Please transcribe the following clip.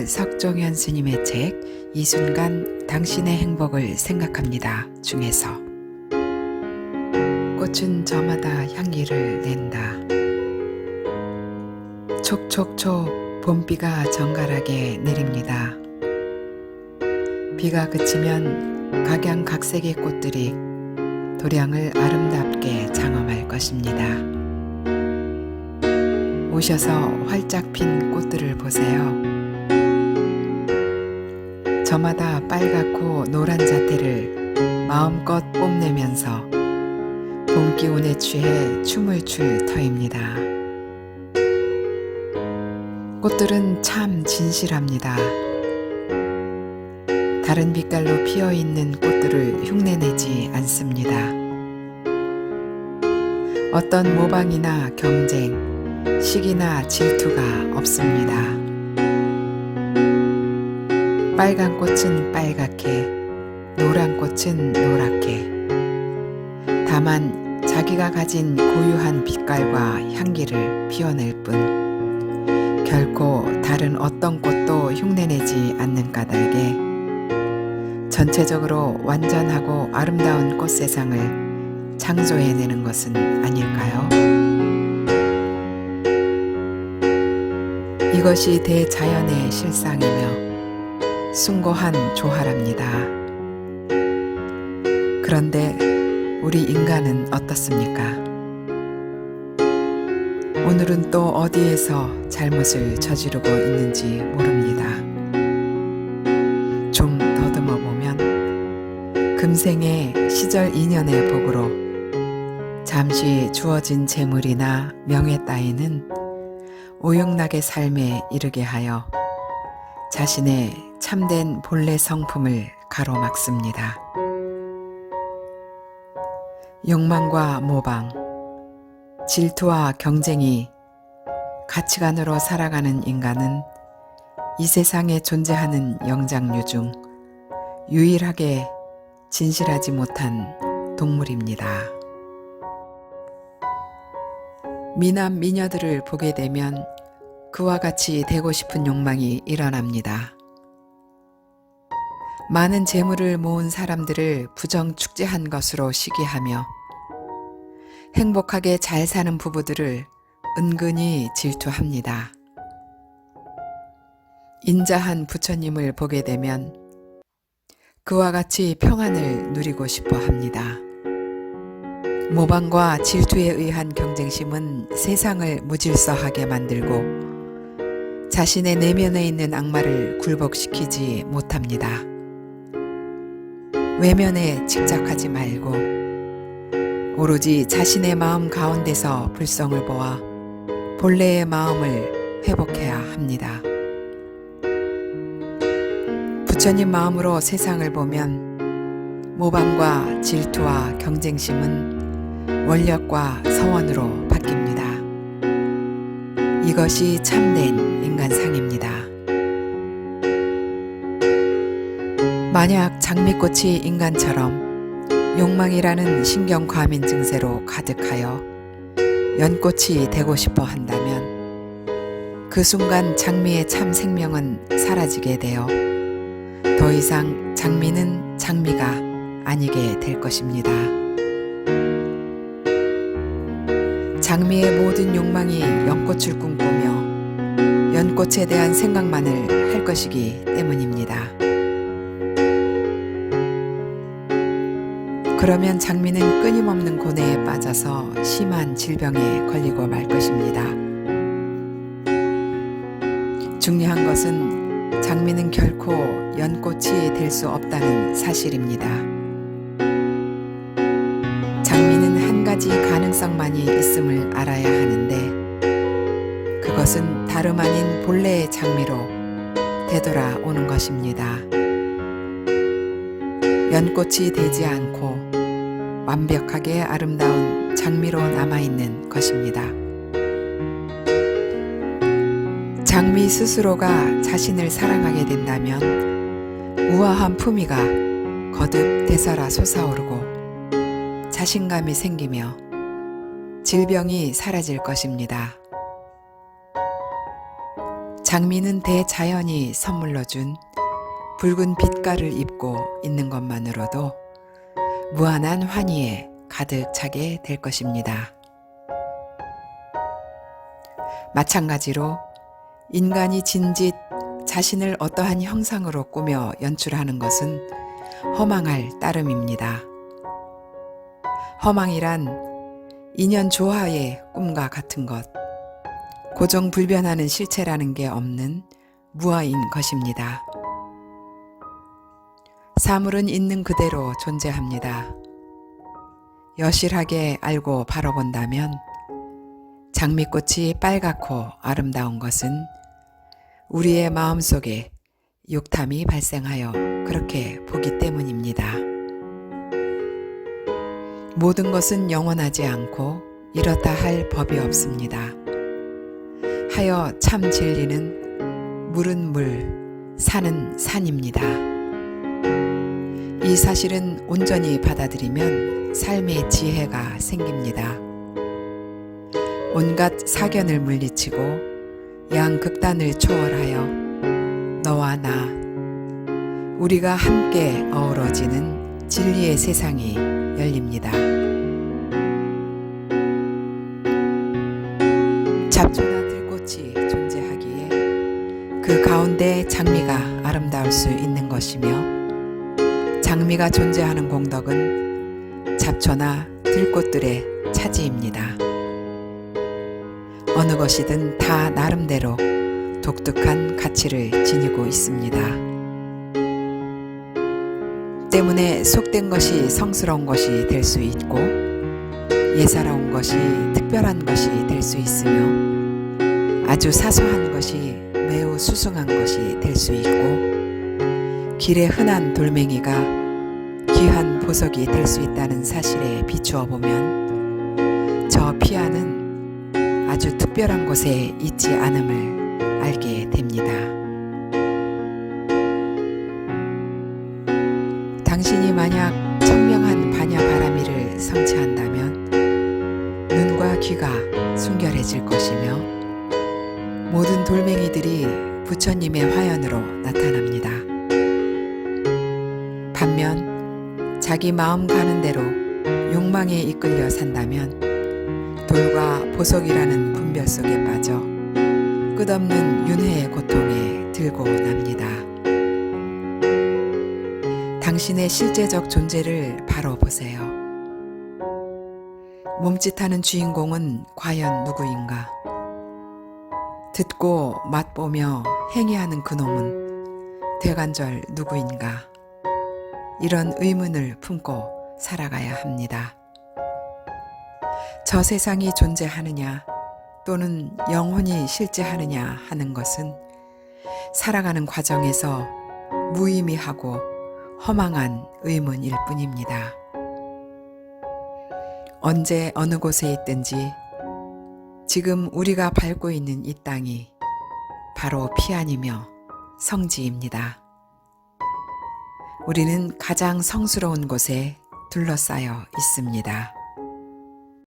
석종현 스님의 책 이 순간 당신의 행복을 생각합니다 중에서 꽃은 저마다 향기를 낸다. 촉촉촉 봄비가 정갈하게 내립니다. 비가 그치면 각양각색의 꽃들이 도량을 아름답게 장엄할 것입니다. 오셔서 활짝 핀 꽃들을 보세요. 저마다 빨갛고 노란 자태를 마음껏 뽐내면서 봄 기운에 취해 춤을 출 터입니다. 꽃들은 참 진실합니다. 다른 빛깔로 피어있는 꽃들을 흉내내지 않습니다. 어떤 모방이나 경쟁, 시기나 질투가 없습니다. 빨간 꽃은 빨갛게, 노란 꽃은 노랗게. 다만 자기가 가진 고유한 빛깔과 향기를 피워낼 뿐 결코 다른 어떤 꽃도 흉내내지 않는 까닭에 전체적으로 완전하고 아름다운 꽃 세상을 창조해내는 것은 아닐까요? 이것이 대자연의 실상이며 숭고한 조화랍니다. 그런데 우리 인간은 어떻습니까? 오늘은 또 어디에서 잘못을 저지르고 있는지 모릅니다. 좀 더듬어 보면 금생의 시절 인연의 복으로 잠시 주어진 재물이나 명예 따위는 오용락의 삶에 이르게 하여 자신의 참된 본래 성품을 가로막습니다. 욕망과 모방, 질투와 경쟁이 가치관으로 살아가는 인간은 이 세상에 존재하는 영장류 중 유일하게 진실하지 못한 동물입니다. 미남 미녀들을 보게 되면 그와 같이 되고 싶은 욕망이 일어납니다. 많은 재물을 모은 사람들을 부정축제한 것으로 시기하며 행복하게 잘 사는 부부들을 은근히 질투합니다. 인자한 부처님을 보게 되면 그와 같이 평안을 누리고 싶어 합니다. 모방과 질투에 의한 경쟁심은 세상을 무질서하게 만들고 자신의 내면에 있는 악마를 굴복시키지 못합니다. 외면에 집착하지 말고 오로지 자신의 마음 가운데서 불성을 보아 본래의 마음을 회복해야 합니다. 부처님 마음으로 세상을 보면 모방과 질투와 경쟁심은 원력과 서원으로 바뀝니다. 이것이 참된 인간상입니다. 만약 장미꽃이 인간처럼 욕망이라는 신경과민 증세로 가득하여 연꽃이 되고 싶어 한다면 그 순간 장미의 참 생명은 사라지게 되어 더 이상 장미는 장미가 아니게 될 것입니다. 장미의 모든 욕망이 연꽃을 꿈꾸며 연꽃에 대한 생각만을 할 것이기 때문입니다. 그러면 장미는 끊임없는 고뇌에 빠져서 심한 질병에 걸리고 말 것입니다. 중요한 것은 장미는 결코 연꽃이 될 수 없다는 사실입니다. 장미는 한 가지 가능성만이 있음을 알아야 하는데 그것은 다름 아닌 본래의 장미로 되돌아오는 것입니다. 연꽃이 되지 않고 완벽하게 아름다운 장미로 남아있는 것입니다. 장미 스스로가 자신을 사랑하게 된다면 우아한 품위가 거듭 되살아 솟아오르고 자신감이 생기며 질병이 사라질 것입니다. 장미는 대자연이 선물로 준 붉은 빛깔을 입고 있는 것만으로도 무한한 환희에 가득 차게 될 것입니다. 마찬가지로 인간이 진짓 자신을 어떠한 형상으로 꾸며 연출하는 것은 허망할 따름입니다. 허망이란 인연 조화의 꿈과 같은 것, 고정불변하는 실체라는 게 없는 무아인 것입니다. 사물은 있는 그대로 존재합니다. 여실하게 알고 바라본다면 장미꽃이 빨갛고 아름다운 것은 우리의 마음속에 욕탐이 발생하여 그렇게 보기 때문입니다. 모든 것은 영원하지 않고 이렇다 할 법이 없습니다. 하여 참 진리는 물은 물, 산은 산입니다. 이 사실은 온전히 받아들이면 삶의 지혜가 생깁니다. 온갖 사견을 물리치고 양극단을 초월하여 너와 나, 우리가 함께 어우러지는 진리의 세상이 열립니다. 잡초나 들꽃이 존재하기에 그 가운데 장미가 아름다울 수 있는 것이며 장미가 존재하는 공덕은 잡초나 들꽃들의 차지입니다. 어느 것이든 다 나름대로 독특한 가치를 지니고 있습니다. 때문에 속된 것이 성스러운 것이 될 수 있고 예사로운 것이 특별한 것이 될 수 있으며 아주 사소한 것이 매우 수승한 것이 될 수 있고 길에 흔한 돌멩이가 귀한 보석이 될 수 있다는 사실에 비추어 보면 저 피아는 아주 특별한 곳에 있지 않음을 알게 됩니다. 당신이 만약 청명한 반야 바라미를 성취한다면 눈과 귀가 순결해질 것이며 모든 돌멩이들이 부처님의 화연으로 나타납니다. 반면 자기 마음 가는 대로 욕망에 이끌려 산다면 돌과 보석이라는 분별 속에 빠져 끝없는 윤회의 고통에 들고 납니다. 당신의 실제적 존재를 바로 보세요. 몸짓하는 주인공은 과연 누구인가? 듣고 맛보며 행위하는 그놈은 되간절 누구인가? 이런 의문을 품고 살아가야 합니다. 저 세상이 존재하느냐 또는 영혼이 실제하느냐 하는 것은 살아가는 과정에서 무의미하고 허망한 의문일 뿐입니다. 언제 어느 곳에 있든지 지금 우리가 밟고 있는 이 땅이 바로 피안이며 성지입니다. 우리는 가장 성스러운 곳에 둘러싸여 있습니다.